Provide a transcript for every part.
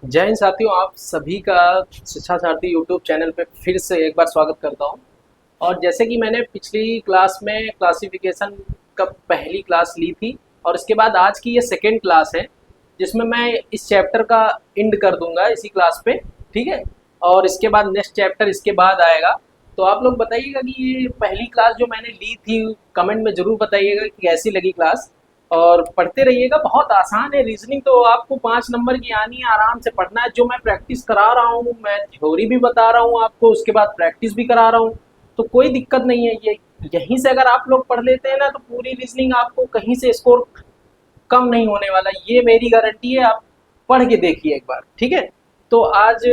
जय हिंद साथियों, आप सभी का शिक्षा सारथी यूट्यूब चैनल पे फिर से एक बार स्वागत करता हूं। और जैसे कि मैंने पिछली क्लास में क्लासिफिकेशन का पहली क्लास ली थी और इसके बाद आज की ये सेकेंड क्लास है जिसमें मैं इस चैप्टर का एंड कर दूंगा इसी क्लास पे। ठीक है। और इसके बाद नेक्स्ट चैप्टर इसके बाद आएगा। तो आप लोग बताइएगा कि ये पहली क्लास जो मैंने ली थी, कमेंट में ज़रूर बताइएगा कि कैसी लगी क्लास। और पढ़ते रहिएगा, बहुत आसान है। रीजनिंग तो आपको 5 नंबर की आनी है, आराम से पढ़ना है। जो मैं प्रैक्टिस करा रहा हूँ, मैं थ्योरी भी बता रहा हूँ आपको, उसके बाद प्रैक्टिस भी करा रहा हूँ, तो कोई दिक्कत नहीं है। ये यहीं से अगर आप लोग पढ़ लेते हैं ना, तो पूरी रीजनिंग आपको कहीं से स्कोर कम नहीं होने वाला, ये मेरी गारंटी है। आप पढ़ के देखिए एक बार, ठीक है। तो आज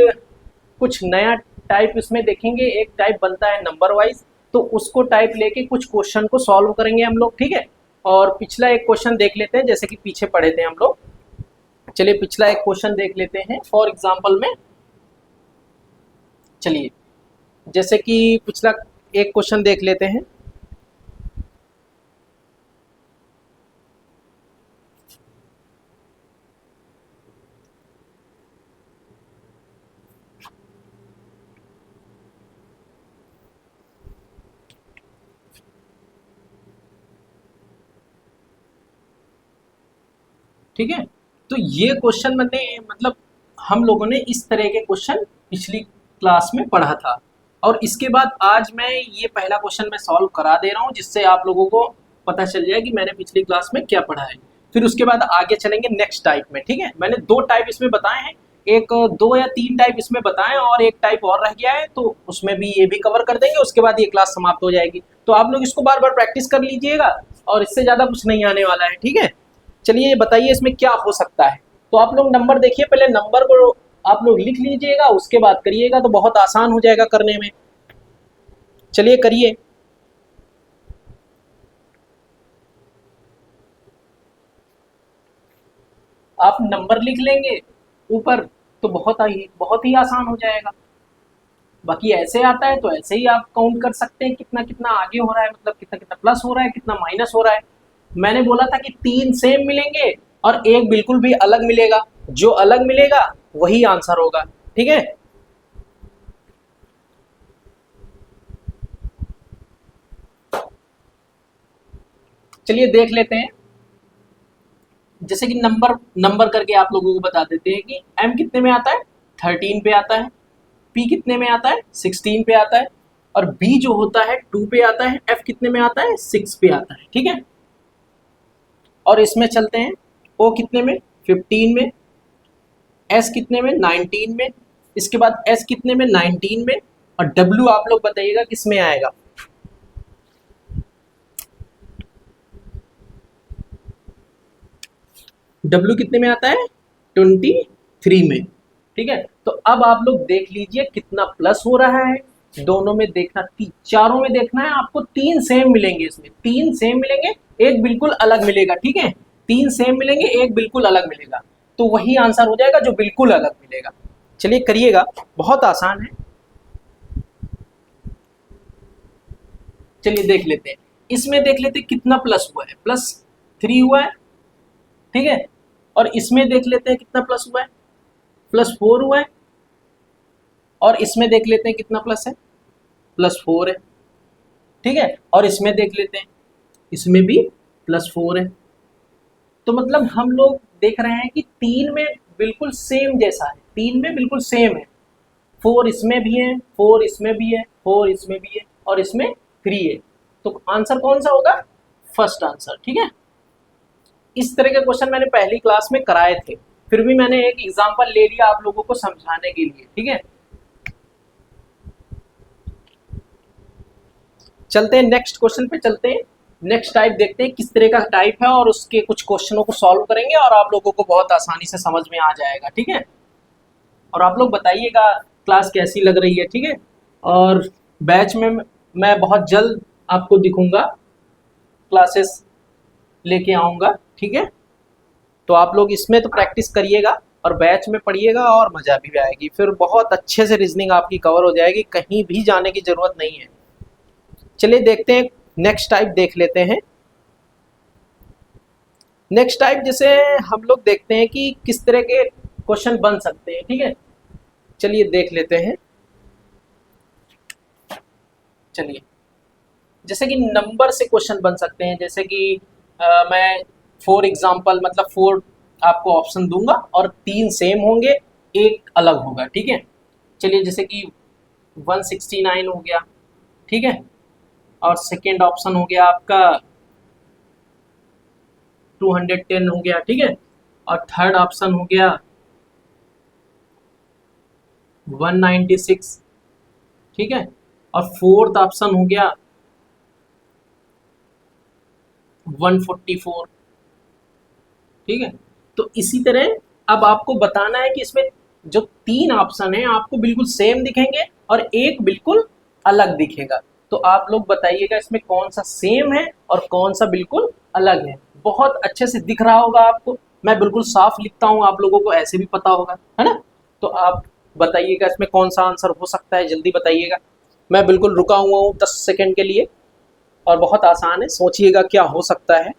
कुछ नया टाइप इसमें देखेंगे। एक टाइप बनता है नंबर वाइज, तो उसको टाइप लेके कुछ क्वेश्चन को सॉल्व करेंगे हम लोग, ठीक है। और पिछला एक क्वेश्चन देख लेते हैं, जैसे कि पीछे पढ़े थे हम लोग। चलिए पिछला एक क्वेश्चन देख लेते हैं फॉर एग्जाम्पल में। चलिए जैसे कि पिछला एक क्वेश्चन देख लेते हैं। ठीक है। तो ये क्वेश्चन मैंने मतलब हम लोगों ने इस तरह के क्वेश्चन पिछली क्लास में पढ़ा था। और इसके बाद आज मैं ये पहला क्वेश्चन मैं सॉल्व करा दे रहा हूँ, जिससे आप लोगों को पता चल जाए कि मैंने पिछली क्लास में क्या पढ़ा है। फिर उसके बाद आगे चलेंगे नेक्स्ट टाइप में, ठीक है। मैंने 2 टाइप इसमें बताए हैं, एक 2 या 3 टाइप इसमें बताएं और एक टाइप और रह गया है, तो उसमें भी ये भी कवर कर देंगे। उसके बाद ये क्लास समाप्त हो जाएगी। तो आप लोग इसको बार बार प्रैक्टिस कर लीजिएगा और इससे ज़्यादा कुछ नहीं आने वाला है, ठीक है। चलिए ये बताइए इसमें क्या हो सकता है। तो आप लोग नंबर देखिए, पहले नंबर को आप लोग लिख लीजिएगा, उसके बाद करिएगा, तो बहुत आसान हो जाएगा करने में। चलिए करिए। आप नंबर लिख लेंगे ऊपर, तो बहुत ही आसान हो जाएगा। बाकी ऐसे आता है तो ऐसे ही आप काउंट कर सकते हैं कितना कितना आगे हो रहा है, मतलब कितना कितना प्लस हो रहा है, कितना माइनस हो रहा है। मैंने बोला था कि 3 सेम मिलेंगे और एक बिल्कुल भी अलग मिलेगा। जो अलग मिलेगा वही आंसर होगा, ठीक है। चलिए देख लेते हैं। जैसे कि नंबर नंबर करके आप लोगों को बता देते हैं कि एम कितने में आता है, 13 पे आता है। पी कितने में आता है, 16 पे आता है। और बी जो होता है 2 पे आता है। एफ कितने में आता है, 6 पे आता है, ठीक है। और इसमें चलते हैं, ओ कितने में, 15 में। एस कितने में, 19 में। इसके बाद एस कितने में, 19 में। और डब्ल्यू आप लोग बताइएगा किस में आएगा। डब्ल्यू कितने में आता है, 23 में, ठीक है। तो अब आप लोग देख लीजिए कितना प्लस हो रहा है। दोनों में देखना, चारों में देखना है आपको। 3 सेम मिलेंगे, इसमें 3 सेम मिलेंगे, एक बिल्कुल अलग मिलेगा, ठीक है। 3 सेम मिलेंगे, एक बिल्कुल अलग मिलेगा, तो वही आंसर हो जाएगा जो बिल्कुल अलग मिलेगा। चलिए करिएगा, बहुत आसान है। चलिए देख लेते हैं। इसमें देख लेते हैं कितना प्लस हुआ है, +3 हुआ है, ठीक है। और इसमें देख लेते हैं कितना प्लस हुआ है, +4 हुआ है। और इसमें देख लेते हैं कितना प्लस है, +4 है, ठीक है। और इसमें देख लेते हैं, इसमें भी +4 है। तो मतलब हम लोग देख रहे हैं कि 3 में बिल्कुल सेम जैसा है, 3 में बिल्कुल सेम है। 4 इसमें भी है, 4 इसमें भी है, 4 इसमें भी है, और इसमें 3 है। तो आंसर कौन सा होगा, फर्स्ट आंसर, ठीक है। इस तरह के क्वेश्चन मैंने पहली क्लास में कराए थे, फिर भी मैंने एक एग्जांपल ले लिया आप लोगों को समझाने के लिए, ठीक है। चलते हैं नेक्स्ट क्वेश्चन पे, चलते हैं नेक्स्ट टाइप देखते हैं किस तरह का टाइप है, और उसके कुछ क्वेश्चनों को सॉल्व करेंगे और आप लोगों को बहुत आसानी से समझ में आ जाएगा, ठीक है। और आप लोग बताइएगा क्लास कैसी लग रही है, ठीक है। और बैच में मैं बहुत जल्द आपको दिखूंगा, क्लासेस लेके आऊँगा, ठीक है। तो आप लोग इसमें तो प्रैक्टिस करिएगा और बैच में पढ़िएगा और मज़ा भी आएगी। फिर बहुत अच्छे से रीजनिंग आपकी कवर हो जाएगी, कहीं भी जाने की ज़रूरत नहीं है। चलिए देखते हैं, नेक्स्ट टाइप देख लेते हैं। नेक्स्ट टाइप जैसे हम लोग देखते हैं कि किस तरह के क्वेश्चन बन सकते हैं, ठीक है। चलिए देख लेते हैं। चलिए, जैसे कि नंबर से क्वेश्चन बन सकते हैं, जैसे कि मैं फॉर एग्जांपल मतलब फोर आपको ऑप्शन दूंगा और तीन सेम होंगे, एक अलग होगा, ठीक है। चलिए जैसे कि 169 हो गया, ठीक है। और सेकेंड ऑप्शन हो गया आपका 210 हो गया, ठीक है। और थर्ड ऑप्शन हो गया 196, ठीक है। और फोर्थ ऑप्शन हो गया 144, ठीक है। तो इसी तरह अब आपको बताना है कि इसमें जो तीन ऑप्शन है आपको बिल्कुल सेम दिखेंगे और एक बिल्कुल अलग दिखेगा। तो आप लोग बताइएगा इसमें कौन सा सेम है और कौन सा बिल्कुल अलग है। बहुत अच्छे से दिख रहा होगा आपको, मैं बिल्कुल साफ लिखता हूँ, आप लोगों को ऐसे भी पता होगा, है ना। तो आप बताइएगा इसमें कौन सा आंसर हो सकता है, जल्दी बताइएगा। मैं बिल्कुल रुका हुआ हूँ 10 सेकेंड के लिए। और बहुत आसान है, सोचिएगा क्या हो सकता है।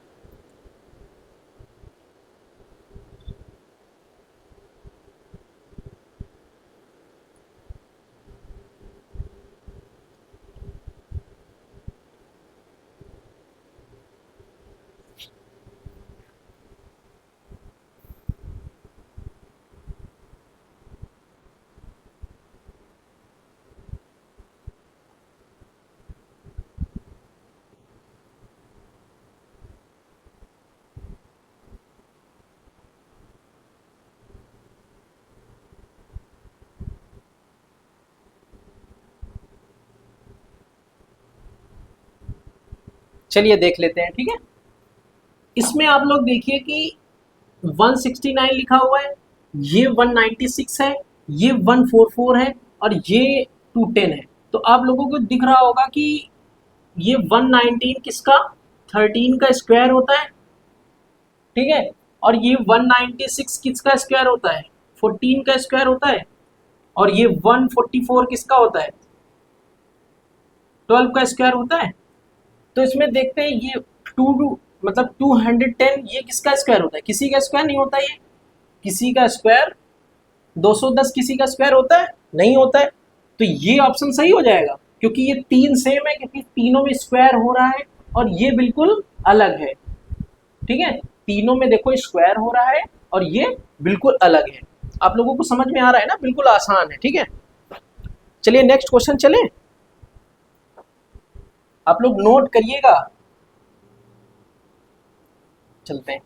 चलिए देख लेते हैं, ठीक है। इसमें आप लोग देखिए कि 169 लिखा हुआ है, ये 196 है, ये 144 है और ये 210 है। तो आप लोगों को दिख रहा होगा कि ये 119 किसका 13 का स्क्वायर होता है, ठीक है। और ये 196 किसका स्क्वायर होता है, 14 का स्क्वायर होता है। और ये 144 किसका होता है, 12 का स्क्वायर होता है। तो इसमें देखते हैं ये टू मतलब 210 ये किसका स्क्वायर होता है, किसी का स्क्वायर नहीं होता ये, किसी का स्क्वायर 210 किसी का स्क्वायर होता है, नहीं होता है। तो ये ऑप्शन सही हो जाएगा क्योंकि ये तीन सेम है, क्योंकि तीनों में स्क्वायर हो रहा है और ये बिल्कुल अलग है, ठीक है। तीनों में देखो स्क्वायर हो रहा है और ये बिल्कुल अलग है। आप लोगों को समझ में आ रहा है ना, बिल्कुल आसान है, ठीक है। चलिए नेक्स्ट क्वेश्चन चलें, आप लोग नोट करिएगा, चलते हैं।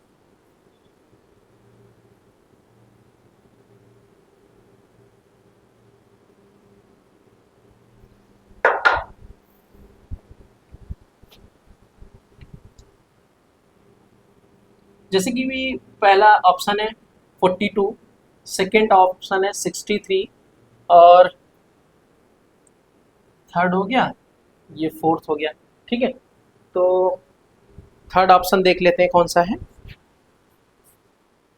जैसे कि भी पहला ऑप्शन है 42, सेकेंड ऑप्शन है 63 और थर्ड हो गया, ये फोर्थ हो गया, ठीक है। तो थर्ड ऑप्शन देख लेते हैं कौन सा है।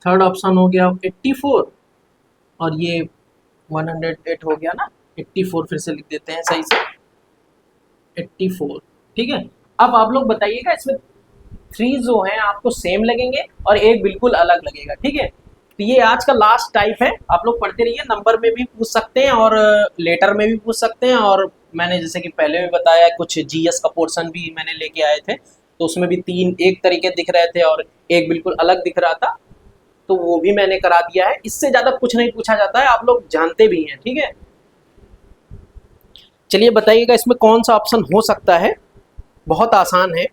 थर्ड ऑप्शन हो गया 84 और ये 108 हो गया ना, 84 फिर से लिख देते हैं सही से, 84, ठीक है। अब आप लोग बताइएगा इसमें थ्री जो हैं आपको सेम लगेंगे और एक बिल्कुल अलग लगेगा, ठीक है। तो ये आज का लास्ट टाइप है, आप लोग पढ़ते रहिए, नंबर में भी पूछ सकते हैं और लेटर में भी पूछ सकते हैं। और मैंने जैसे कि पहले भी बताया कुछ जीएस का पोर्शन भी मैंने लेके आए थे, तो उसमें भी तीन एक तरीके दिख रहे थे और एक बिल्कुल अलग दिख रहा था, तो वो भी मैंने करा दिया है। इससे ज़्यादा कुछ नहीं पूछा जाता है, आप लोग जानते भी हैं, ठीक है। चलिए बताइएगा इसमें कौन सा ऑप्शन हो सकता है, बहुत आसान है।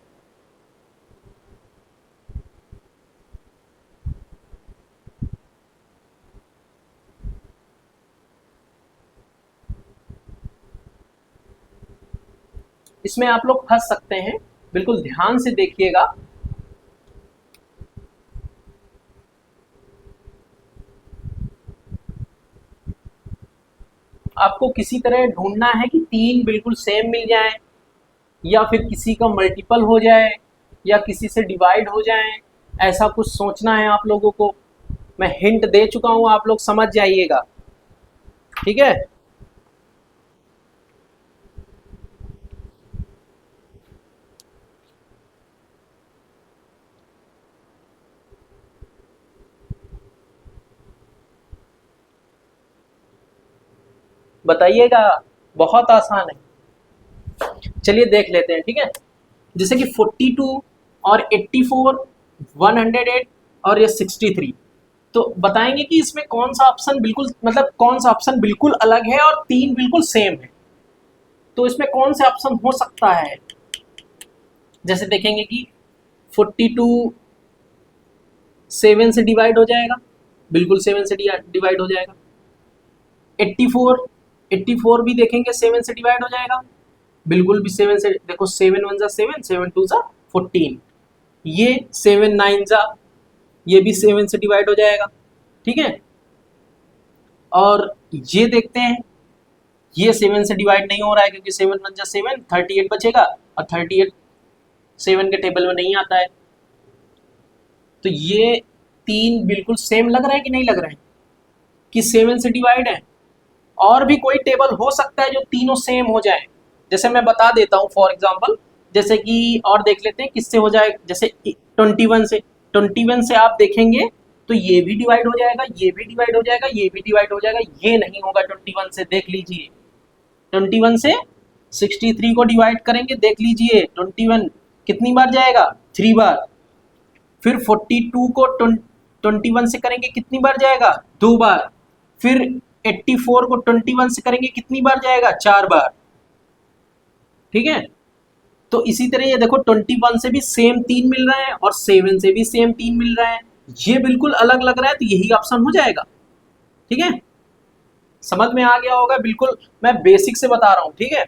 इसमें आप लोग फंस सकते हैं, बिल्कुल ध्यान से देखिएगा। आपको किसी तरह ढूंढना है कि तीन बिल्कुल सेम मिल जाए या फिर किसी का मल्टीपल हो जाए या किसी से डिवाइड हो जाए, ऐसा कुछ सोचना है आप लोगों को। मैं हिंट दे चुका हूं, आप लोग समझ जाइएगा, ठीक है। बताइएगा, बहुत आसान है। चलिए देख लेते हैं, ठीक है। जैसे कि 42 और 84, 108 और ये 63, तो बताएंगे कि इसमें कौन सा ऑप्शन बिल्कुल, मतलब कौन सा ऑप्शन बिल्कुल अलग है और तीन बिल्कुल सेम है। तो इसमें कौन सा ऑप्शन हो सकता है। जैसे देखेंगे कि 42 7 से डिवाइड हो जाएगा, बिल्कुल 7 से डिवाइड हो जाएगा। 84 भी देखेंगे 7 से डिवाइड हो जाएगा, बिल्कुल भी 7 से, देखो 7 1 जा 7, 7 2 जा 14, ये 7 9 जा, ये भी 7 से डिवाइड हो जाएगा, ठीक है। और ये देखते हैं, ये 7 से डिवाइड नहीं हो रहा है क्योंकि 7 1 जा 7, 38 बचेगा, और 38 7 के टेबल में नहीं आता है। तो ये तीन बिल्कुल सेम लग रहा है कि नहीं लग रहा है, कि 7 से डिवाइड है। और भी कोई टेबल हो सकता है जो तीनों सेम हो जाए, जैसे मैं बता देता हूँ फॉर एग्जांपल। जैसे कि और देख लेते हैं किससे हो जाए, जैसे 21 से आप देखेंगे तो ये भी डिवाइड हो जाएगा, ये भी डिवाइड हो जाएगा, ये भी डिवाइड हो जाएगा, ये नहीं होगा 21 से, देख लीजिए। 21 से 63 को डिवाइड करेंगे, देख लीजिए 21 कितनी बार जाएगा, 3 बार। फिर 42 को 21 से करेंगे कितनी बार जाएगा, 2 बार। फिर 84 को 21 से करेंगे कितनी बार जाएगा, 4 बार, ठीक है। तो इसी तरह ये देखो 21 से भी सेम 3 मिल रहा है और 7 से भी सेम 3 मिल रहा है, ये बिल्कुल अलग लग रहा है, तो यही ऑप्शन हो जाएगा, ठीक है। समझ में आ गया होगा, बिल्कुल मैं बेसिक से बता रहा हूं, ठीक है।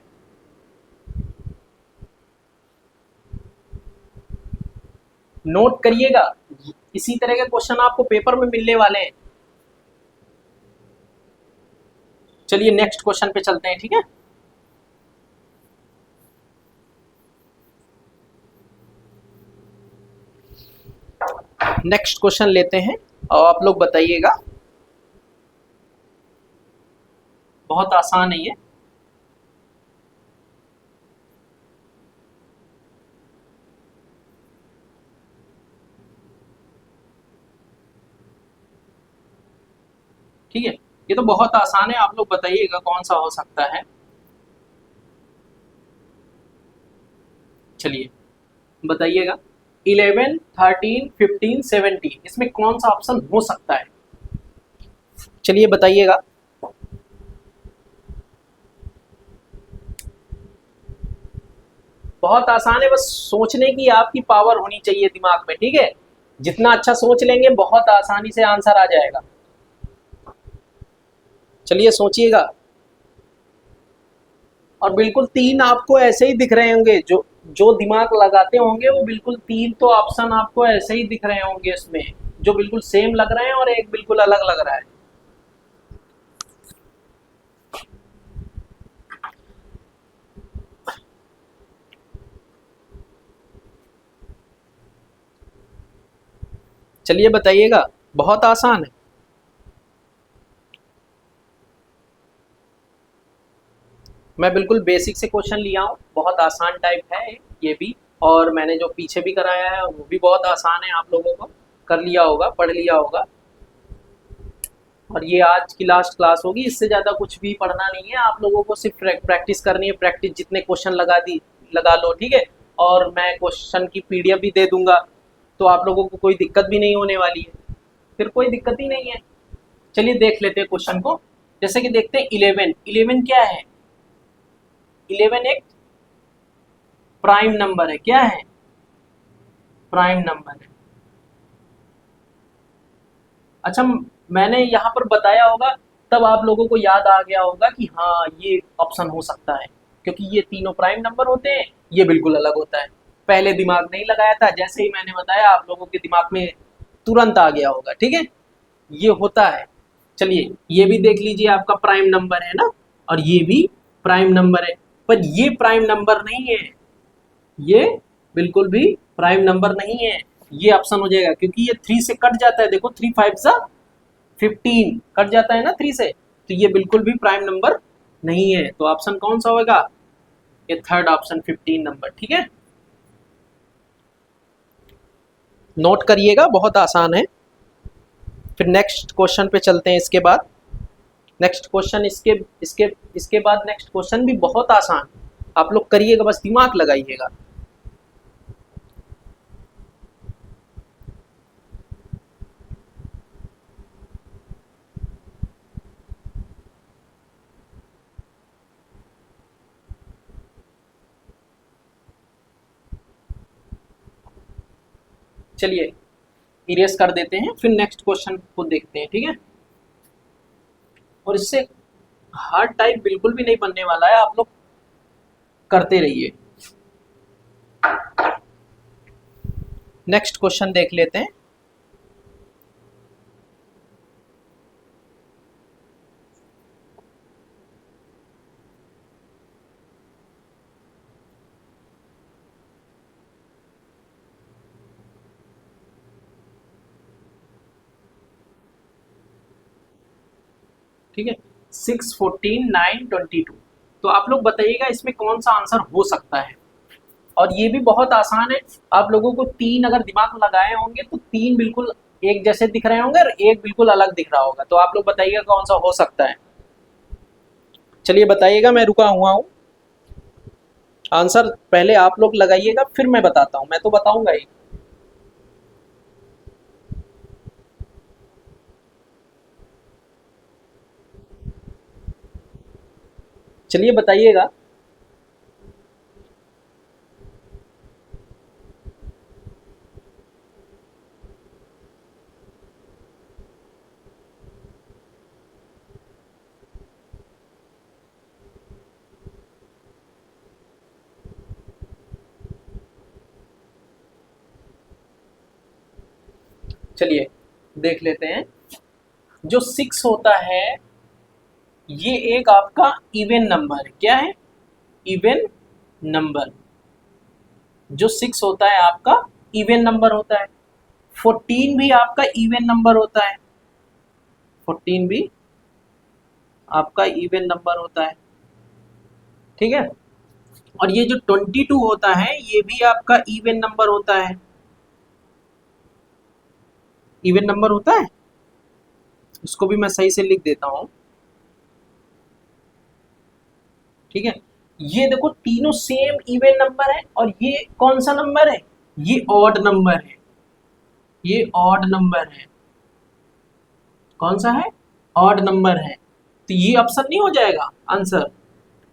नोट करिएगा, इसी तरह के क्वेश्चन आपको पेपर में मिलने वाले हैं। चलिए नेक्स्ट क्वेश्चन पे चलते हैं, ठीक है। नेक्स्ट क्वेश्चन लेते हैं और आप लोग बताइएगा, बहुत आसान है ये। ठीक है, ये तो बहुत आसान है, आप लोग बताइएगा कौन सा हो सकता है। चलिए बताइएगा, 11, 13, 15, 17, इसमें कौन सा ऑप्शन हो सकता है। चलिए बताइएगा। बहुत आसान है, बस सोचने की आपकी पावर होनी चाहिए दिमाग में, ठीक है। जितना अच्छा सोच लेंगे बहुत आसानी से आंसर आ जाएगा। चलिए सोचिएगा। और बिल्कुल तीन आपको ऐसे ही दिख रहे होंगे, जो जो दिमाग लगाते होंगे वो बिल्कुल तीन तो ऑप्शन आपको ऐसे ही दिख रहे होंगे इसमें, जो बिल्कुल सेम लग रहे हैं और एक बिल्कुल अलग लग रहा है। चलिए बताइएगा, बहुत आसान है। मैं बिल्कुल बेसिक से क्वेश्चन लिया हूँ, बहुत आसान टाइप है ये भी। और मैंने जो पीछे भी कराया है वो भी बहुत आसान है, आप लोगों को कर लिया होगा, पढ़ लिया होगा। और ये आज की लास्ट क्लास होगी, इससे ज़्यादा कुछ भी पढ़ना नहीं है, आप लोगों को सिर्फ प्रैक्टिस करनी है। प्रैक्टिस जितने क्वेश्चन लगा लो, ठीक है। और मैं क्वेश्चन की पीडीएफ भी दे दूंगा, तो आप लोगों को कोई दिक्कत भी नहीं होने वाली है, फिर कोई दिक्कत ही नहीं है। चलिए देख लेते हैं क्वेश्चन को। जैसे कि देखते हैं 11, 11 क्या है, 11 एक प्राइम नंबर है, क्या है, प्राइम नंबर है। अच्छा, मैंने यहाँ पर बताया होगा, तब आप लोगों को याद आ गया होगा कि हाँ ये ऑप्शन हो सकता है, क्योंकि ये तीनों प्राइम नंबर होते हैं, ये बिल्कुल अलग होता है। पहले दिमाग नहीं लगाया था, जैसे ही मैंने बताया आप लोगों के दिमाग में तुरंत आ गया होगा, ठीक है। ये होता है। चलिए ये भी देख लीजिए, आपका प्राइम नंबर है ना, और ये भी प्राइम नंबर है, पर ये प्राइम नंबर नहीं है, ये बिल्कुल भी प्राइम नंबर नहीं है। ये ऑप्शन हो जाएगा, क्योंकि ये 3 से कट जाता है, देखो 3 5 सा 15 कट जाता है ना 3 से, तो ये बिल्कुल भी प्राइम नंबर नहीं है। तो ऑप्शन कौन सा होगा, ये थर्ड ऑप्शन 15 नंबर, ठीक है। नोट करिएगा, बहुत आसान है। फिर नेक्स्ट क्वेश्चन पे चलते हैं इसके बाद। नेक्स्ट क्वेश्चन इसके इसके इसके बाद नेक्स्ट क्वेश्चन भी बहुत आसान, आप लोग करिएगा, बस दिमाग लगाइएगा। चलिए इरेज कर देते हैं, फिर नेक्स्ट क्वेश्चन को देखते हैं, ठीक है। और इससे हार्ड टाइप बिल्कुल भी नहीं बनने वाला है, आप लोग करते रहिए। नेक्स्ट क्वेश्चन देख लेते हैं। ठीक है, 6, 14, 9, 22। तो आप लोग बताइएगा इसमें कौन सा आंसर हो सकता है। और ये भी बहुत आसान है, आप लोगों को तीन अगर दिमाग लगाए होंगे तो तीन बिल्कुल एक जैसे दिख रहे होंगे और एक बिल्कुल अलग दिख रहा होगा। तो आप लोग बताइएगा कौन सा हो सकता है। चलिए बताइएगा, मैं रुका हुआ हूँ। आंसर पहले आप लोग लगाइएगा, फिर मैं बताता हूँ, मैं तो बताऊंगा ही। चलिए बताइएगा। चलिए देख लेते हैं। जो 6 होता है ये एक आपका इवन नंबर है। क्या है? Even number. जो 6 होता है आपका इवन नंबर होता है। 14 भी आपका इवन नंबर होता है। 14 भी आपका इवन नंबर होता है, ठीक है। और ये जो 22 होता है ये भी आपका इवन नंबर होता है। इवन नंबर होता है, इसको भी मैं सही से लिख देता हूं, ठीक है। ये देखो तीनों सेम इवन नंबर है, और ये कौन सा नंबर है? ये ऑड नंबर है। ये ऑड नंबर है। कौन सा है? ऑड नंबर है। तो ये ऑप्शन नहीं हो जाएगा आंसर,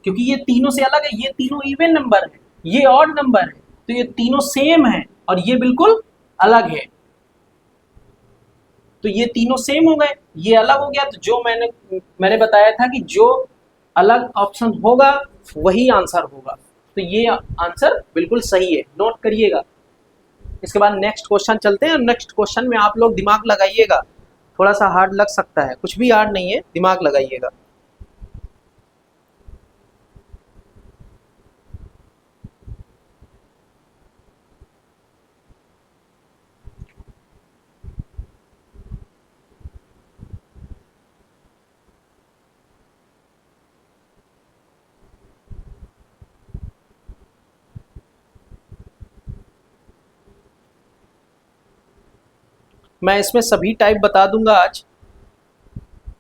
क्योंकि ये तीनों से अलग है। ये तीनों इवन नंबर है, ये ऑड नंबर है, तो ये तीनों सेम है और ये बिल्कुल अलग है। तो ये तीनों सेम हो गए, ये अलग हो गया। तो जो मैंने बताया था कि जो अलग ऑप्शन होगा वही आंसर होगा। तो ये आंसर बिल्कुल सही है, नोट करिएगा। इसके बाद नेक्स्ट क्वेश्चन चलते हैं। नेक्स्ट क्वेश्चन में आप लोग दिमाग लगाइएगा, थोड़ा सा हार्ड लग सकता है, कुछ भी हार्ड नहीं है, दिमाग लगाइएगा। मैं इसमें सभी टाइप बता दूंगा आज,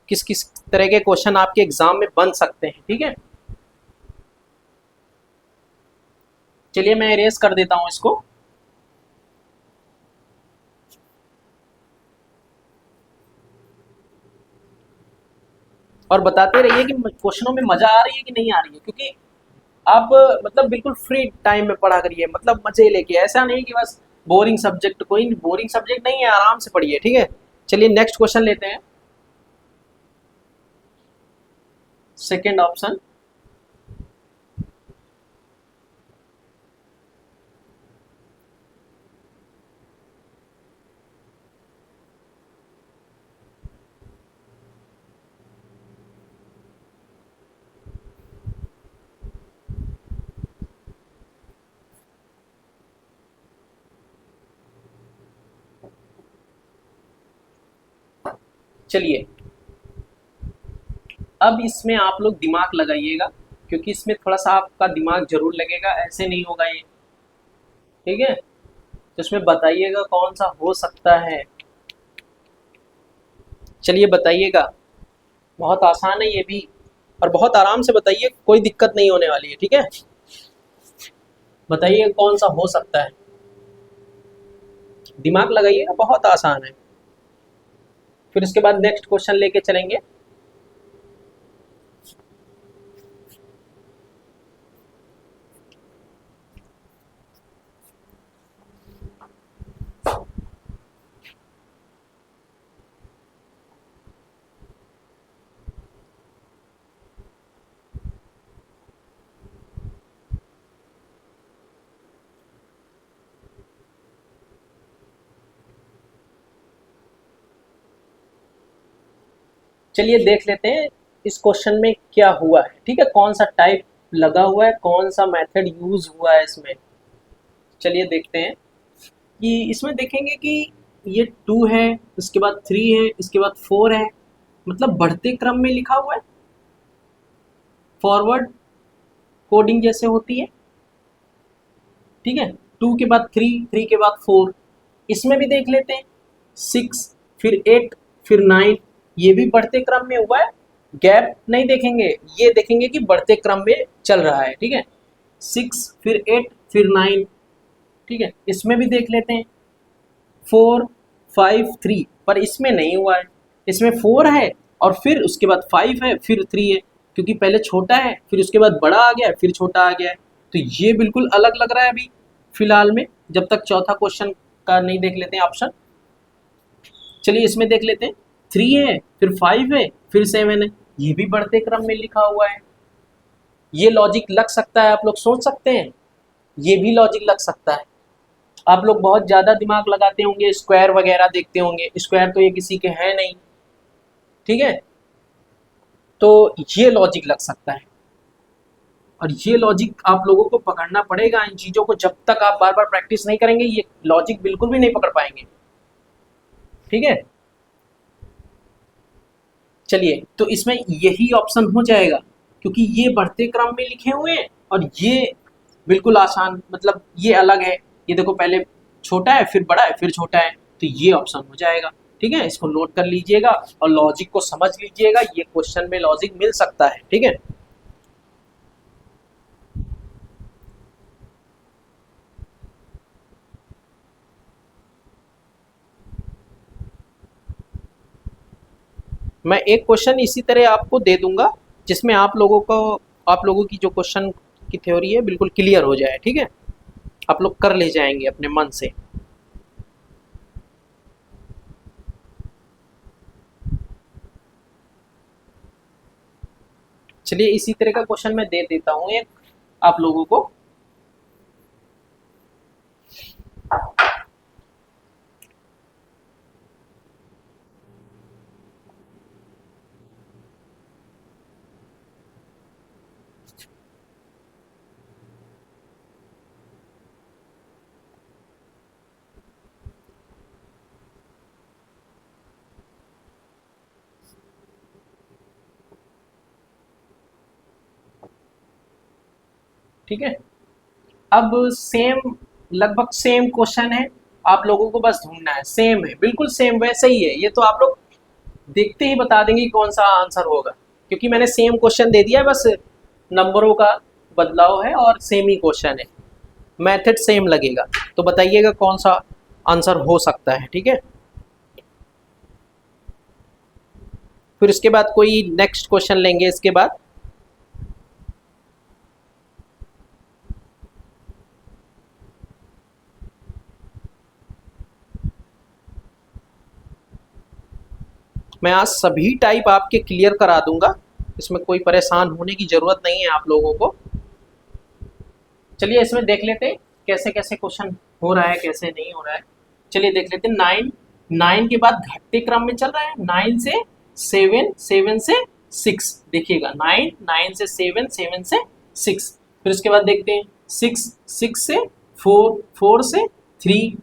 किस किस तरह के क्वेश्चन आपके एग्जाम में बन सकते हैं, ठीक है। चलिए मैं इरेज कर देता हूं इसको। और बताते रहिए कि क्वेश्चनों में मजा आ रही है कि नहीं आ रही है, क्योंकि आप मतलब बिल्कुल फ्री टाइम में पढ़ा करिए, मतलब मजे लेके। ऐसा नहीं कि बस बोरिंग सब्जेक्ट, कोई बोरिंग सब्जेक्ट नहीं है, आराम से पढ़िए, ठीक है। चलिए नेक्स्ट क्वेश्चन लेते हैं। सेकेंड ऑप्शन, चलिए अब इसमें आप लोग दिमाग लगाइएगा, क्योंकि इसमें थोड़ा सा आपका दिमाग जरूर लगेगा, ऐसे नहीं होगा ये, ठीक है। तो इसमें बताइएगा कौन सा हो सकता है। चलिए बताइएगा। बहुत आसान है ये भी, और बहुत आराम से बताइए, कोई दिक्कत नहीं होने वाली है, ठीक है। बताइए कौन सा हो सकता है, दिमाग लगाइएगा, बहुत आसान है। फिर उसके बाद नेक्स्ट क्वेश्चन लेके चलेंगे। चलिए देख लेते हैं इस क्वेश्चन में क्या हुआ है, ठीक है, कौन सा टाइप लगा हुआ है, कौन सा मेथड यूज हुआ है इसमें। चलिए देखते हैं कि इसमें देखेंगे कि ये 2 है, इसके बाद 3 है, इसके बाद 4 है, मतलब बढ़ते क्रम में लिखा हुआ है, फॉरवर्ड कोडिंग जैसे होती है, ठीक है। 2 के बाद 3, 3 के बाद 4, इसमें भी देख लेते हैं, 6 फिर 8 फिर 9, ये भी बढ़ते क्रम में हुआ है, गैप नहीं देखेंगे, ये देखेंगे कि बढ़ते क्रम में चल रहा है, ठीक है। 6 फिर 8 फिर 9, ठीक है, इसमें भी देख लेते हैं, 4 5 3, पर इसमें नहीं हुआ है, इसमें 4 है और फिर उसके बाद 5 है फिर 3 है, क्योंकि पहले छोटा है फिर उसके बाद बड़ा आ गया फिर छोटा आ गया है, तो ये बिल्कुल अलग लग रहा है अभी फिलहाल में, जब तक चौथा क्वेश्चन का नहीं देख लेते हैं ऑप्शन। चलिए इसमें देख लेते हैं, 3 है फिर 5 है फिर 7 है, ये भी बढ़ते क्रम में लिखा हुआ है, ये लॉजिक लग सकता है, आप लोग सोच सकते हैं, ये भी लॉजिक लग सकता है। आप लोग बहुत ज़्यादा दिमाग लगाते होंगे, स्क्वायर वगैरह देखते होंगे, स्क्वायर तो ये किसी के हैं नहीं, ठीक है, तो ये लॉजिक लग सकता है, और ये लॉजिक आप लोगों को पकड़ना पड़ेगा, इन चीज़ों को जब तक आप बार बार प्रैक्टिस नहीं करेंगे ये लॉजिक बिल्कुल भी नहीं पकड़ पाएंगे, ठीक है। चलिए तो इसमें यही ऑप्शन हो जाएगा, क्योंकि ये बढ़ते क्रम में लिखे हुए हैं और ये बिल्कुल आसान, मतलब ये अलग है, ये देखो पहले छोटा है फिर बड़ा है फिर छोटा है, तो ये ऑप्शन हो जाएगा, ठीक है, इसको नोट कर लीजिएगा और लॉजिक को समझ लीजिएगा, ये क्वेश्चन में लॉजिक मिल सकता है, ठीक है। मैं एक क्वेश्चन इसी तरह आपको दे दूंगा, जिसमें आप लोगों की जो क्वेश्चन की थ्योरी है बिल्कुल क्लियर हो जाए, ठीक है, आप लोग कर ले जाएंगे अपने मन से। चलिए इसी तरह का क्वेश्चन मैं दे देता हूँ एक आप लोगों को। ठीक है, अब सेम, लगभग सेम क्वेश्चन है, आप लोगों को बस ढूंढना है, सेम है बिल्कुल सेम वैसे ही है, ये तो आप लोग देखते ही बता देंगे कौन सा आंसर होगा, क्योंकि मैंने सेम क्वेश्चन दे दिया है, बस नंबरों का बदलाव है और सेम ही क्वेश्चन है, मेथड सेम लगेगा, तो बताइएगा कौन सा आंसर हो सकता है, ठीक है। फिर उसके बाद कोई नेक्स्ट क्वेश्चन लेंगे इसके बाद। मैं आज सभी टाइप आपके क्लियर करा दूंगा, इसमें कोई परेशान होने की ज़रूरत नहीं है आप लोगों को। चलिए इसमें देख लेते हैं कैसे कैसे क्वेश्चन हो रहा है कैसे नहीं हो रहा है। चलिए देख लेते हैं, 9, 9 के बाद घटते क्रम में चल रहा है, 9 से 7, 7 से 6, देखिएगा 9, 9 से 7, 7 से 6, फिर उसके बाद देखते हैं 6, 6 से 4, 4 से 3,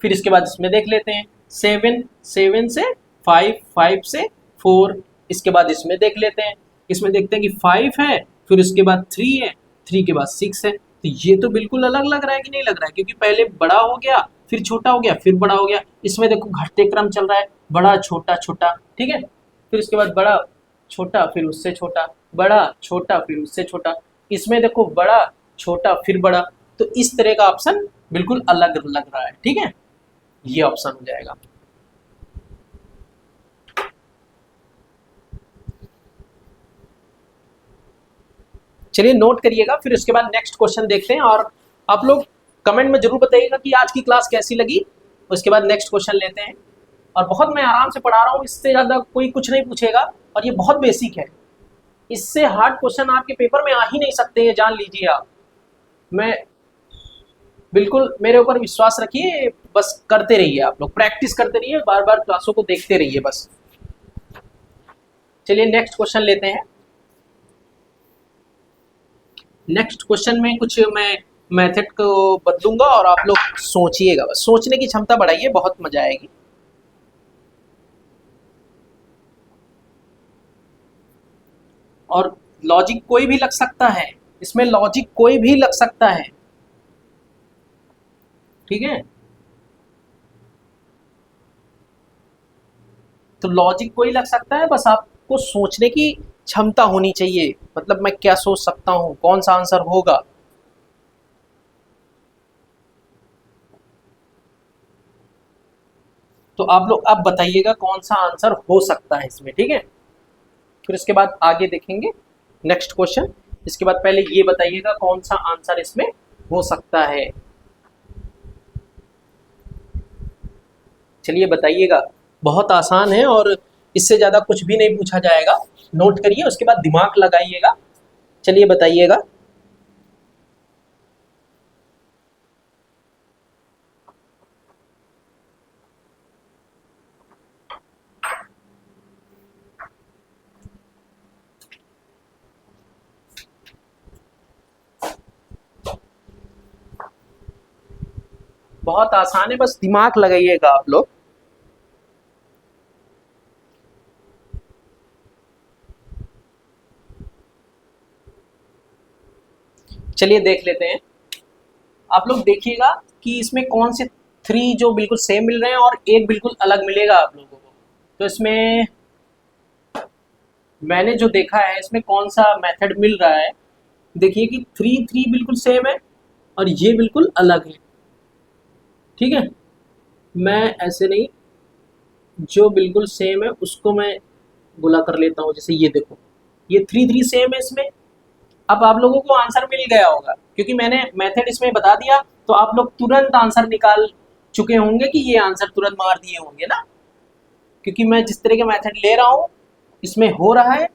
फिर इसके बाद इसमें देख लेते हैं 7, 7 से 5, 5 से 4, इसके बाद इसमें देख लेते हैं, इसमें देखते हैं कि 5 है फिर उसके बाद 3 है, 3 के बाद 6 है, तो ये तो बिल्कुल अलग लग रहा है कि नहीं लग रहा है, क्योंकि पहले बड़ा हो गया फिर छोटा हो गया फिर बड़ा हो गया, इसमें देखो घटते क्रम चल रहा है, बड़ा छोटा छोटा, ठीक है, फिर उसके बाद बड़ा छोटा फिर उससे छोटा, बड़ा छोटा फिर उससे छोटा। इसमें देखो बड़ा छोटा फिर बड़ा। तो इस तरह का ऑप्शन बिल्कुल अलग लग रहा है, ठीक है, ये ऑप्शन हो जाएगा। चलिए नोट करिएगा, फिर उसके बाद नेक्स्ट क्वेश्चन देखते हैं। और आप लोग कमेंट में जरूर बताइएगा कि आज की क्लास कैसी लगी। उसके बाद नेक्स्ट क्वेश्चन लेते हैं। और बहुत मैं आराम से पढ़ा रहा हूँ, इससे ज़्यादा कोई कुछ नहीं पूछेगा, और ये बहुत बेसिक है। इससे हार्ड क्वेश्चन आपके पेपर में आ ही नहीं सकते, ये जान लीजिए आप। मैं बिल्कुल, मेरे ऊपर विश्वास रखिए, बस करते रहिए, आप लोग प्रैक्टिस करते रहिए, बार बार क्लासों को देखते रहिए बस। चलिए नेक्स्ट क्वेश्चन लेते हैं। नेक्स्ट क्वेश्चन में कुछ मैं मेथड को बदलूंगा और आप लोग सोचिएगा, बस सोचने की क्षमता बढ़ाइए, बहुत मजा आएगी। और लॉजिक कोई भी लग सकता है, इसमें लॉजिक कोई भी लग सकता है, ठीक है। तो लॉजिक कोई लग सकता है, बस आपको सोचने की क्षमता होनी चाहिए, मतलब मैं क्या सोच सकता हूँ, कौन सा आंसर होगा। तो आप लोग अब बताइएगा कौन सा आंसर हो सकता है इसमें, ठीक है। फिर इसके बाद आगे देखेंगे नेक्स्ट क्वेश्चन। इसके बाद पहले ये बताइएगा कौन सा आंसर इसमें हो सकता है। चलिए बताइएगा, बहुत आसान है और इससे ज़्यादा कुछ भी नहीं पूछा जाएगा। नोट करिए, उसके बाद दिमाग लगाइएगा। चलिए बताइएगा। बहुत आसान है, बस दिमाग लगाइएगा आप लोग। चलिए देख लेते हैं। आप लोग देखिएगा कि इसमें कौन से थ्री जो बिल्कुल सेम मिल रहे हैं और एक बिल्कुल अलग मिलेगा आप लोगों को। तो इसमें मैंने जो देखा है, इसमें कौन सा मेथड मिल रहा है। देखिए कि थ्री थ्री बिल्कुल सेम है और ये बिल्कुल अलग है, ठीक है। मैं ऐसे नहीं, जो बिल्कुल सेम है उसको मैं गुला कर लेता हूँ। जैसे ये देखो, ये थ्री थ्री सेम है इसमें। अब आप लोगों को आंसर मिल गया होगा, क्योंकि मैंने मेथड इसमें बता दिया, तो आप लोग तुरंत आंसर निकाल चुके होंगे कि ये आंसर तुरंत मार दिए होंगे ना, क्योंकि मैं जिस तरह के मेथड ले रहा हूँ इसमें हो रहा है,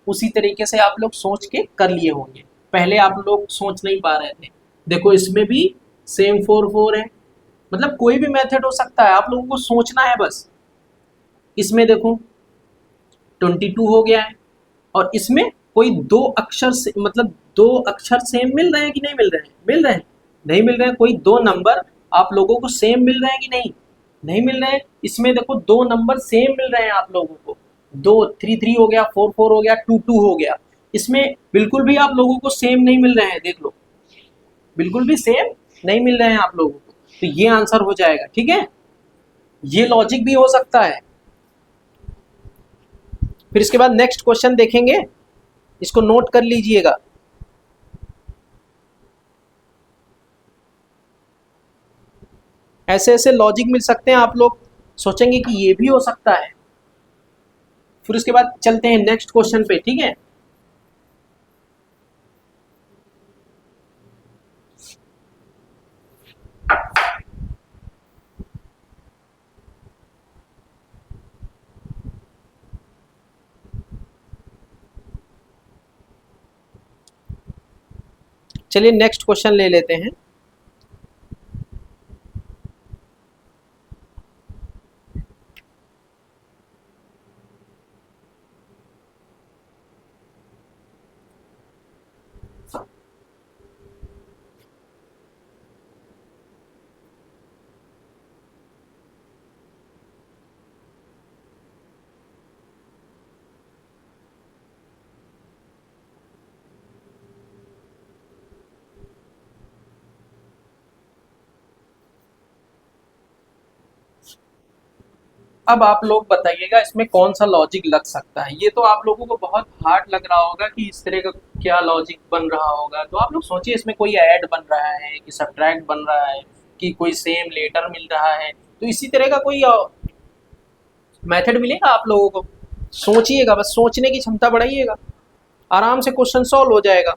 उसी तरीके से आप लोग सोच के कर लिए होंगे। पहले आप लोग सोच नहीं पा रहे थे। देखो इसमें भी सेम फोर फोर है, मतलब कोई भी मेथड हो सकता है, आप लोगों को सोचना है बस। इसमें देखो 22 हो गया है, और इसमें कोई दो अक्षर से, मतलब दो अक्षर सेम मिल रहे हैं कि नहीं मिल रहे हैं, मिल रहे हैं, नहीं मिल रहे हैं। कोई दो नंबर आप लोगों को सेम मिल रहे हैं कि नहीं, नहीं मिल रहे हैं। इसमें देखो दो नंबर सेम मिल रहे हैं आप लोगों को, दो थ्री थ्री हो गया, फोर फोर हो गया, टू टू हो गया। इसमें बिल्कुल भी आप लोगों को सेम नहीं मिल रहे हैं, देख लो, बिल्कुल भी सेम नहीं मिल रहे हैं आप लोगों को। तो ये आंसर हो जाएगा, ठीक है। ये लॉजिक भी हो सकता है। फिर इसके बाद नेक्स्ट क्वेश्चन देखेंगे, इसको नोट कर लीजिएगा। ऐसे ऐसे लॉजिक मिल सकते हैं, आप लोग सोचेंगे कि ये भी हो सकता है। फिर उसके बाद चलते हैं नेक्स्ट क्वेश्चन पे, ठीक है। चलिए नेक्स्ट क्वेश्चन ले लेते हैं। अब आप लोग बताइएगा इसमें कौन सा लॉजिक लग सकता है। ये तो आप लोगों को बहुत हार्ड लग रहा होगा कि इस तरह का क्या लॉजिक बन रहा होगा। तो आप लोग सोचिए इसमें कोई ऐड बन रहा है कि सब्ट्रैक्ट बन रहा है कि कोई सेम लेटर मिल रहा है। तो इसी तरह का कोई मेथड मिलेगा आप लोगों को। सोचिएगा, बस सोचने की क्षमता बढ़ाइएगा, आराम से क्वेश्चन सॉल्व हो जाएगा,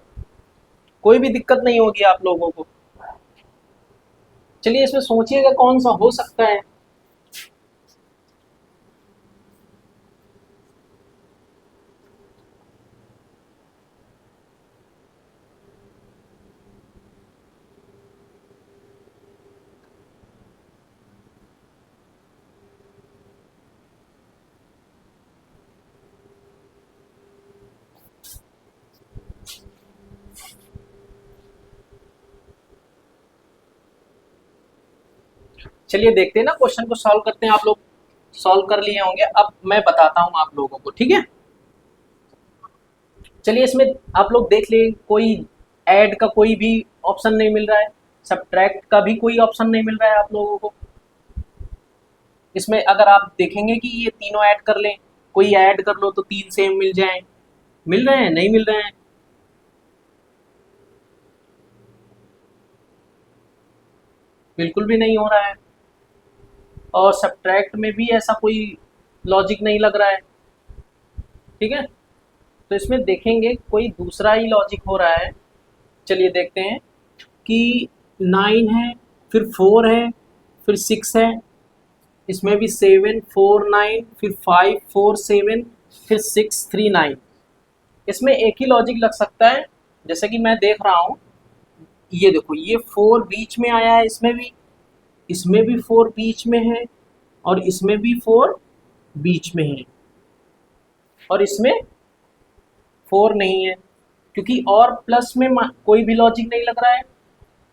कोई भी दिक्कत नहीं होगी आप लोगों को। चलिए इसमें सोचिएगा कौन सा हो सकता है। चलिए देखते हैं ना, क्वेश्चन को सॉल्व करते हैं। आप लोग सॉल्व कर लिए होंगे, अब मैं बताता हूँ आप लोगों को, ठीक है। चलिए इसमें आप लोग देख लें, कोई ऐड का कोई भी ऑप्शन नहीं मिल रहा है, सब्ट्रैक्ट का भी कोई ऑप्शन नहीं मिल रहा है आप लोगों को। इसमें अगर आप देखेंगे कि ये तीनों ऐड कर लें, कोई ऐड कर लो तो तीन सेम मिल जाएं, मिल रहे हैं नहीं मिल रहे हैं। बिल्कुल भी नहीं हो रहा है। और सब्ट्रैक्ट में भी ऐसा कोई लॉजिक नहीं लग रहा है, ठीक है। तो इसमें देखेंगे कोई दूसरा ही लॉजिक हो रहा है। चलिए देखते हैं कि 9 है, फिर 4 है, फिर 6 है, इसमें भी 7 4 9, फिर 5 4 7, फिर 6 3 9। इसमें एक ही लॉजिक लग सकता है। जैसे कि मैं देख रहा हूँ, ये देखो ये 4 बीच में आया है, इसमें भी 4 बीच में है, और इसमें भी 4 बीच में है, और इसमें 4 नहीं है, क्योंकि और प्लस में कोई भी लॉजिक नहीं लग रहा है,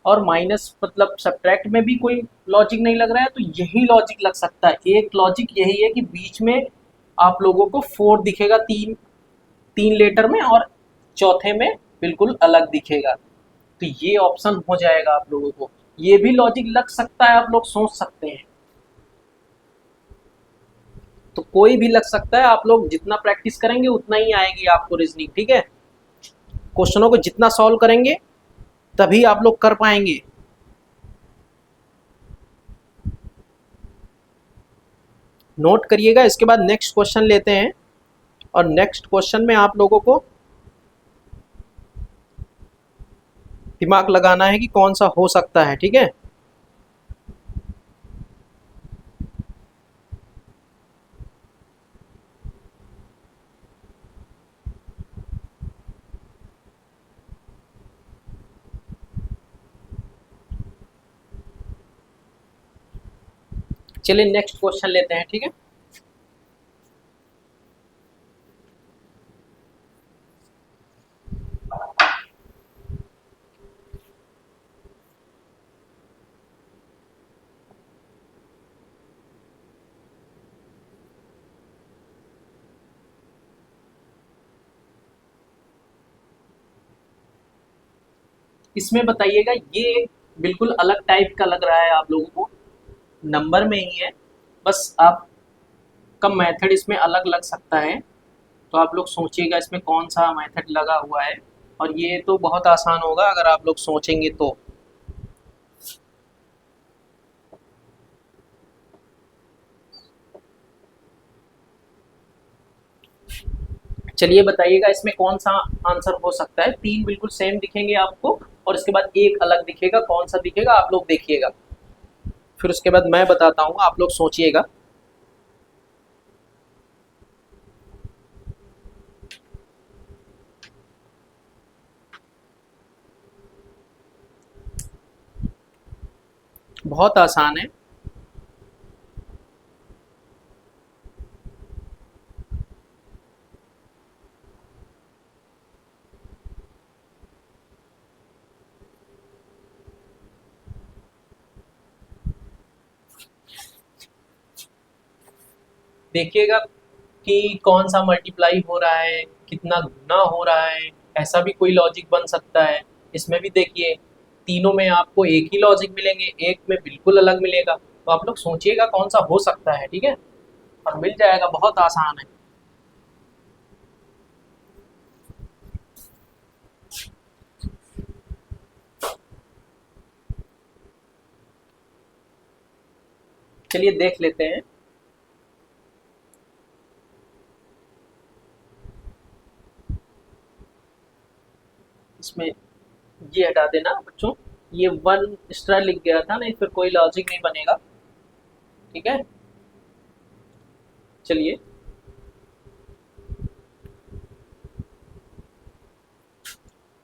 और माइनस मतलब सब्ट्रैक्ट में भी कोई लॉजिक नहीं लग रहा है। तो यही लॉजिक लग सकता है। एक लॉजिक यही है कि बीच में आप लोगों को 4 दिखेगा, तीन तीन लेटर में, और चौथे में बिल्कुल अलग दिखेगा। तो ये ऑप्शन हो जाएगा आप लोगों को। ये भी लॉजिक लग सकता है, आप लोग सोच सकते हैं। तो कोई भी लग सकता है, आप लोग जितना प्रैक्टिस करेंगे उतना ही आएगी आपको रीजनिंग, ठीक है। क्वेश्चनों को जितना सॉल्व करेंगे तभी आप लोग कर पाएंगे। नोट करिएगा। इसके बाद नेक्स्ट क्वेश्चन लेते हैं, और नेक्स्ट क्वेश्चन में आप लोगों को दिमाग लगाना है कि कौन सा हो सकता है, ठीक है। चलिए नेक्स्ट क्वेश्चन लेते हैं, ठीक है। इसमें बताइएगा, ये बिल्कुल अलग टाइप का लग रहा है आप लोगों को, नंबर में ही है, बस आपका मेथड इसमें अलग लग सकता है। तो आप लोग सोचिएगा इसमें कौन सा मेथड लगा हुआ है। और ये तो बहुत आसान होगा अगर आप लोग सोचेंगे तो। चलिए बताइएगा इसमें कौन सा आंसर हो सकता है। तीन बिल्कुल सेम दिखेंगे आपको, और इसके बाद एक अलग दिखेगा। कौन सा दिखेगा आप लोग देखिएगा, फिर उसके बाद मैं बताता हूँ, आप लोग सोचिएगा। बहुत आसान है। देखिएगा कि कौन सा मल्टीप्लाई हो रहा है, कितना गुना हो रहा है, ऐसा भी कोई लॉजिक बन सकता है। इसमें भी देखिए तीनों में आपको एक ही लॉजिक मिलेंगे, एक में बिल्कुल अलग मिलेगा। तो आप लोग सोचिएगा कौन सा हो सकता है, ठीक है। और मिल जाएगा, बहुत आसान है। चलिए देख लेते हैं। इसमें ये हटा देना बच्चों, ये वन एक्स्ट्रा लिख गया था नहीं, फिर कोई लॉजिक नहीं बनेगा। ठीक है, चलिए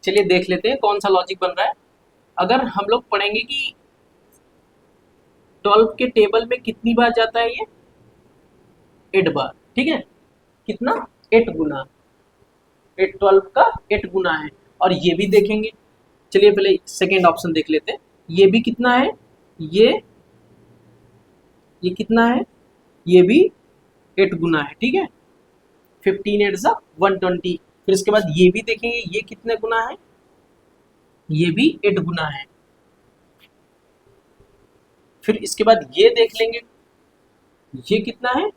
चलिए देख लेते हैं कौन सा लॉजिक बन रहा है। अगर हम लोग पढ़ेंगे कि 12 के टेबल में कितनी बार जाता है, ये 8 बार। ठीक है, कितना, 8 गुना, 8 12 का 8 गुना है। और ये भी देखेंगे, चलिए पहले सेकेंड ऑप्शन देख लेते हैं। ये भी कितना है, ये कितना है, ये भी 8 गुना है। ठीक है, 15 8 सा 120। फिर इसके बाद ये भी देखेंगे, ये कितने गुना है, ये भी 8 गुना है। फिर इसके बाद ये देख लेंगे, ये कितना है,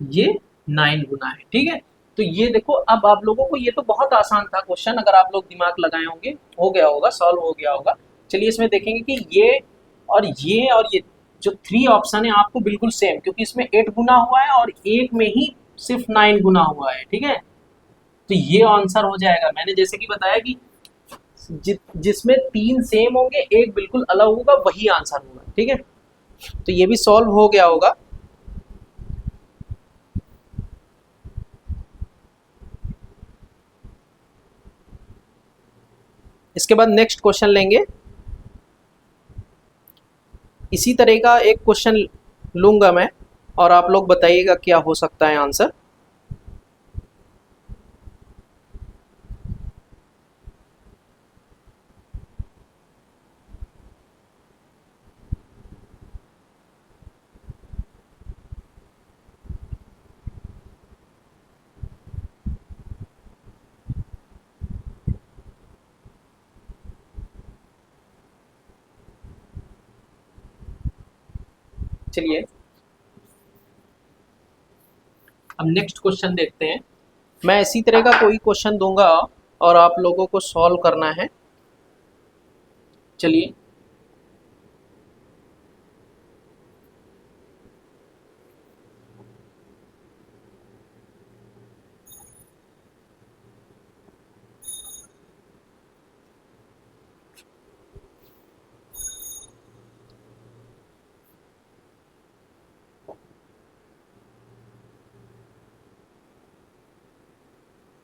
ये 9 गुना है। ठीक है, तो ये देखो, अब आप लोगों को ये तो बहुत आसान था क्वेश्चन, अगर आप लोग दिमाग लगाए होंगे हो गया होगा, सॉल्व हो गया होगा। चलिए इसमें देखेंगे कि ये और ये जो 3 ऑप्शन है आपको बिल्कुल सेम, क्योंकि इसमें 8 गुना हुआ है और एक में ही सिर्फ 9 गुना हुआ है। ठीक है, तो ये आंसर हो जाएगा। मैंने जैसे कि बताया कि जिसमें 3 सेम होंगे, एक बिल्कुल अलग होगा, वही आंसर होगा। ठीक है, तो ये भी सॉल्व हो गया होगा। इसके बाद नेक्स्ट क्वेश्चन लेंगे। इसी तरह का एक क्वेश्चन लूंगा मैं, और आप लोग बताइएगा क्या हो सकता है आंसर। चलिए अब नेक्स्ट क्वेश्चन देखते हैं। मैं इसी तरह का कोई क्वेश्चन दूंगा और आप लोगों को सॉल्व करना है। चलिए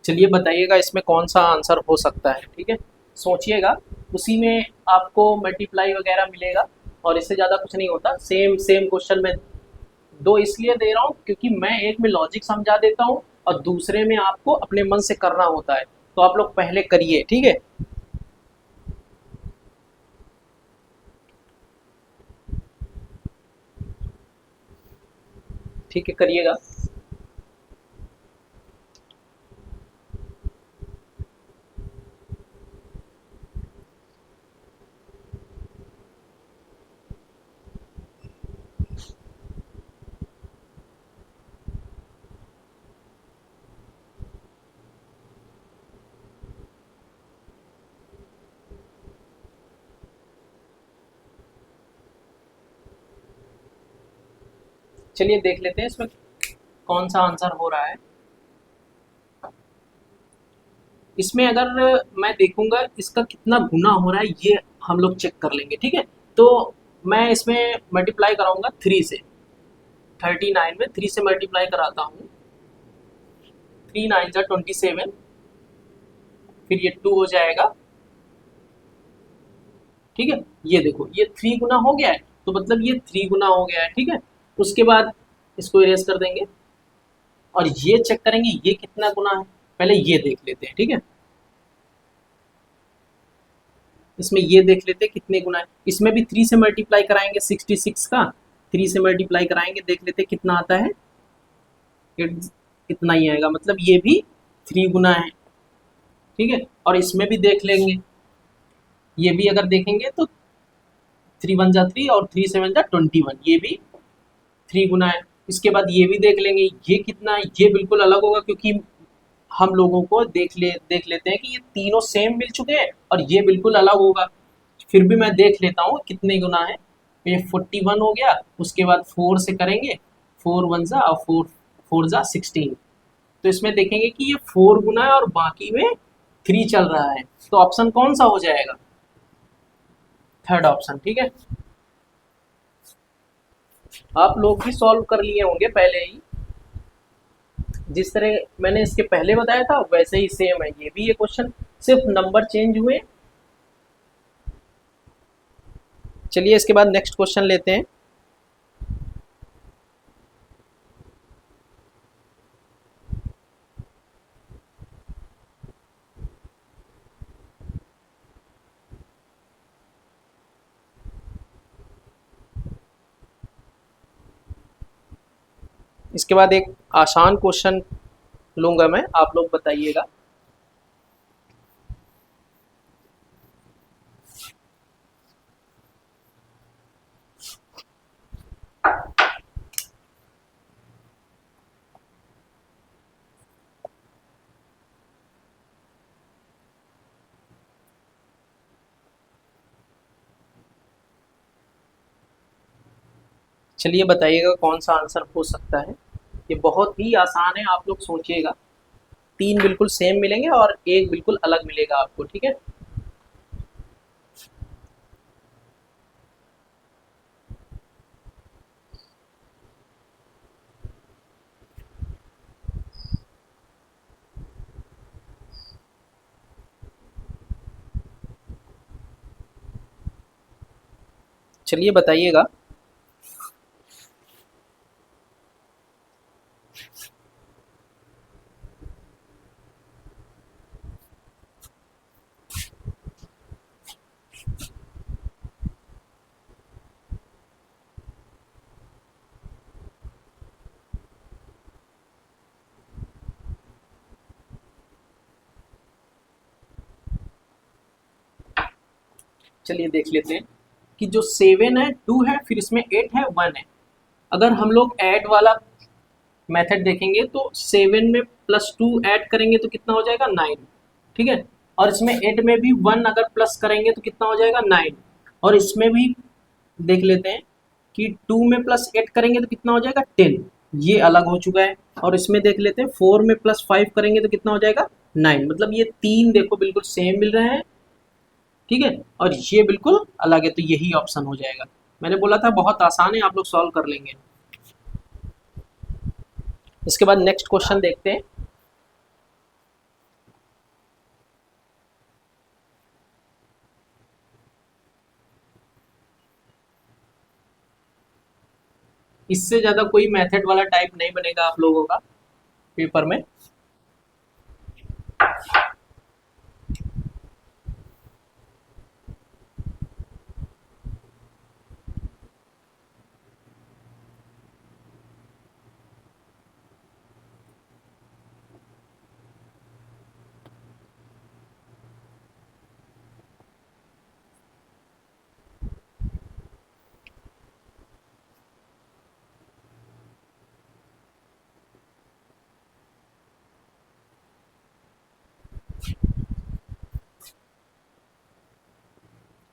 चलिए बताइएगा इसमें कौन सा आंसर हो सकता है। ठीक है, सोचिएगा, उसी में आपको मल्टीप्लाई वगैरह मिलेगा, और इससे ज़्यादा कुछ नहीं होता। सेम सेम क्वेश्चन में दो इसलिए दे रहा हूँ क्योंकि मैं एक में लॉजिक समझा देता हूँ और दूसरे में आपको अपने मन से करना होता है। तो आप लोग पहले करिए। ठीक है, ठीक है, करिएगा। चलिए देख लेते हैं इसमें कौन सा आंसर हो रहा है। इसमें अगर मैं देखूंगा इसका कितना गुना हो रहा है, ये हम लोग चेक कर लेंगे। ठीक है, तो मैं इसमें मल्टीप्लाई कराऊंगा 3 से। 39 में 3 से मल्टीप्लाई कराता हूँ। 3 9 जा 27, फिर ये 2 हो जाएगा। ठीक है, ये देखो, ये 3 गुना हो गया है, तो मतलब ये 3 गुना हो गया है। ठीक है, उसके बाद इसको इरेज कर देंगे और ये चेक करेंगे ये कितना गुना है। पहले ये देख लेते हैं। ठीक है, इसमें ये देख लेते हैं कितने गुना है। इसमें भी 3 से मल्टीप्लाई कराएंगे, 66 का 3 से मल्टीप्लाई कराएंगे, देख लेते हैं कितना आता है। इतना ही आएगा, मतलब ये भी 3 गुना है। ठीक है, और इसमें भी देख लेंगे, ये भी अगर देखेंगे तो 3 1 जा 3 और 3 7 जा 21, ये भी 3 गुना है। इसके बाद ये भी देख लेंगे ये कितना है, ये बिल्कुल अलग होगा क्योंकि हम लोगों को देख लेते हैं कि ये तीनों सेम मिल चुके हैं और ये बिल्कुल अलग होगा। फिर भी मैं देख लेता हूँ कितने गुना है। ये 41 हो गया, उसके बाद 4 से करेंगे, 4 वन ज़ा और 4 4 ज़ा 16। तो इसमें देखेंगे कि ये 4 गुना है और बाकी में 3 चल रहा है। तो ऑप्शन कौन सा हो जाएगा? थर्ड ऑप्शन, ठीक है। आप लोग भी सॉल्व कर लिए होंगे पहले ही, जिस तरह मैंने इसके पहले बताया था वैसे ही सेम है ये भी। ये क्वेश्चन सिर्फ नंबर चेंज हुए। चलिए इसके बाद नेक्स्ट क्वेश्चन लेते हैं। इसके बाद एक आसान क्वेश्चन लूंगा मैं, आप लोग बताइएगा। चलिए बताइएगा कौन सा आंसर हो सकता है। ये बहुत ही आसान है, आप लोग सोचिएगा। 3 बिल्कुल सेम मिलेंगे और एक बिल्कुल अलग मिलेगा आपको, ठीक है। चलिए बताइएगा। चलिए देख लेते हैं कि जो 7 है, 2 है, फिर इसमें 8 है, 1 है। अगर हम लोग ऐड वाला मेथड देखेंगे तो 7 में +2 ऐड करेंगे तो कितना हो जाएगा? 9, ठीक है। और इसमें 8 में भी 1 अगर प्लस करेंगे तो कितना हो जाएगा? 9। और इसमें भी देख लेते हैं कि 2 में +8 करेंगे तो कितना हो जाएगा? 10। ये अलग हो चुका है। और इसमें देख लेते हैं 4 में +5 करेंगे तो कितना हो जाएगा? 9। मतलब ये तीन देखो बिल्कुल सेम मिल रहे हैं, ठीक है। और ये बिल्कुल अलग है, तो यही ऑप्शन हो जाएगा। मैंने बोला था बहुत आसान है, आप लोग सॉल्व कर लेंगे। इसके बाद नेक्स्ट क्वेश्चन देखते हैं। इससे ज़्यादा कोई मेथड वाला टाइप नहीं बनेगा आप लोगों का पेपर में।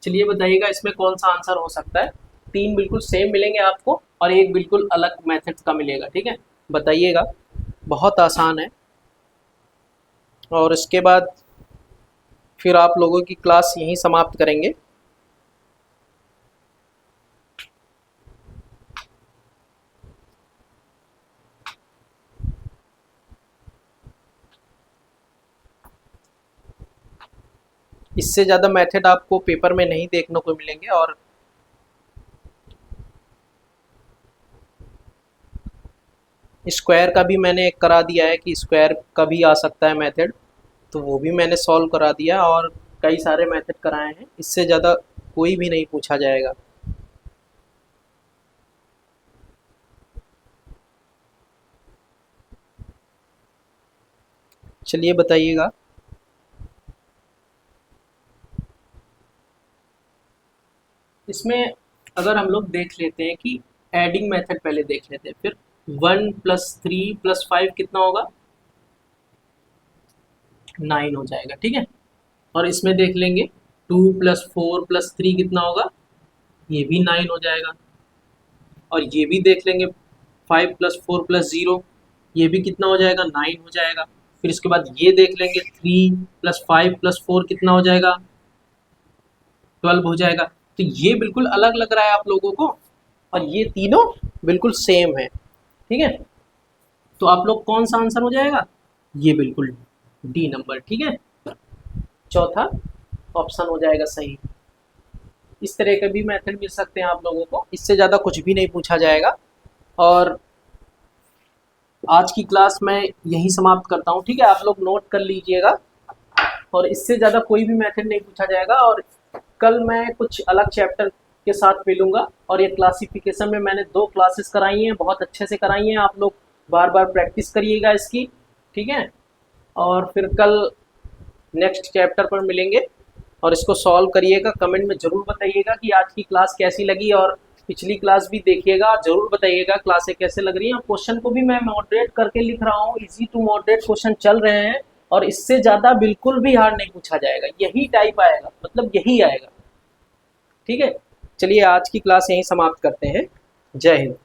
चलिए बताइएगा इसमें कौन सा आंसर हो सकता है। तीन बिल्कुल सेम मिलेंगे आपको और एक बिल्कुल अलग मेथड का मिलेगा, ठीक है। बताइएगा, बहुत आसान है। और इसके बाद फिर आप लोगों की क्लास यहीं समाप्त करेंगे। इससे ज़्यादा मेथड आपको पेपर में नहीं देखने को मिलेंगे। और स्क्वायर का भी मैंने एक करा दिया है कि स्क्वायर का भी आ सकता है मेथड, तो वो भी मैंने सॉल्व करा दिया। और कई सारे मेथड कराए हैं, इससे ज़्यादा कोई भी नहीं पूछा जाएगा। चलिए बताइएगा। इसमें अगर हम लोग देख लेते हैं कि एडिंग मेथड पहले देख लेते हैं, फिर 1 + 3 + 5 कितना होगा? 9 हो जाएगा, ठीक है। और इसमें देख लेंगे 2 + 4 + 3 कितना होगा? ये भी 9 हो जाएगा। और ये भी देख लेंगे 5 + 4 + 0, ये भी कितना हो जाएगा? 9 हो जाएगा। फिर इसके बाद ये देख लेंगे 3 + 5 + 4 कितना हो जाएगा? 12 हो जाएगा। तो ये बिल्कुल अलग लग रहा है आप लोगों को, और ये तीनों बिल्कुल सेम है, ठीक है। तो आप लोग कौन सा आंसर हो जाएगा? ये बिल्कुल डी नंबर, ठीक है। चौथा ऑप्शन हो जाएगा सही। इस तरह के भी मेथड मिल सकते हैं आप लोगों को, इससे ज़्यादा कुछ भी नहीं पूछा जाएगा। और आज की क्लास मैं यहीं समाप्त करता हूँ, ठीक है। आप लोग नोट कर लीजिएगा, और इससे ज़्यादा कोई भी मेथड नहीं पूछा जाएगा। और कल मैं कुछ अलग चैप्टर के साथ मिलूँगा। और ये क्लासिफिकेशन में मैंने 2 क्लासेस कराई हैं, बहुत अच्छे से कराई हैं। आप लोग बार बार प्रैक्टिस करिएगा इसकी, ठीक है। और फिर कल नेक्स्ट चैप्टर पर मिलेंगे, और इसको सॉल्व करिएगा। कमेंट में ज़रूर बताइएगा कि आज की क्लास कैसी लगी, और पिछली क्लास भी देखिएगा, ज़रूर बताइएगा क्लासें कैसे लग रही हैं। क्वेश्चन को भी मैं मॉडरेट करके लिख रहा हूँ, इजी टू मॉडरेट क्वेश्चन चल रहे हैं, और इससे ज़्यादा बिल्कुल भी हार्ड नहीं पूछा जाएगा, यही टाइप आएगा, मतलब यही आएगा, ठीक है। चलिए आज की क्लास यहीं समाप्त करते हैं। जय हिंद।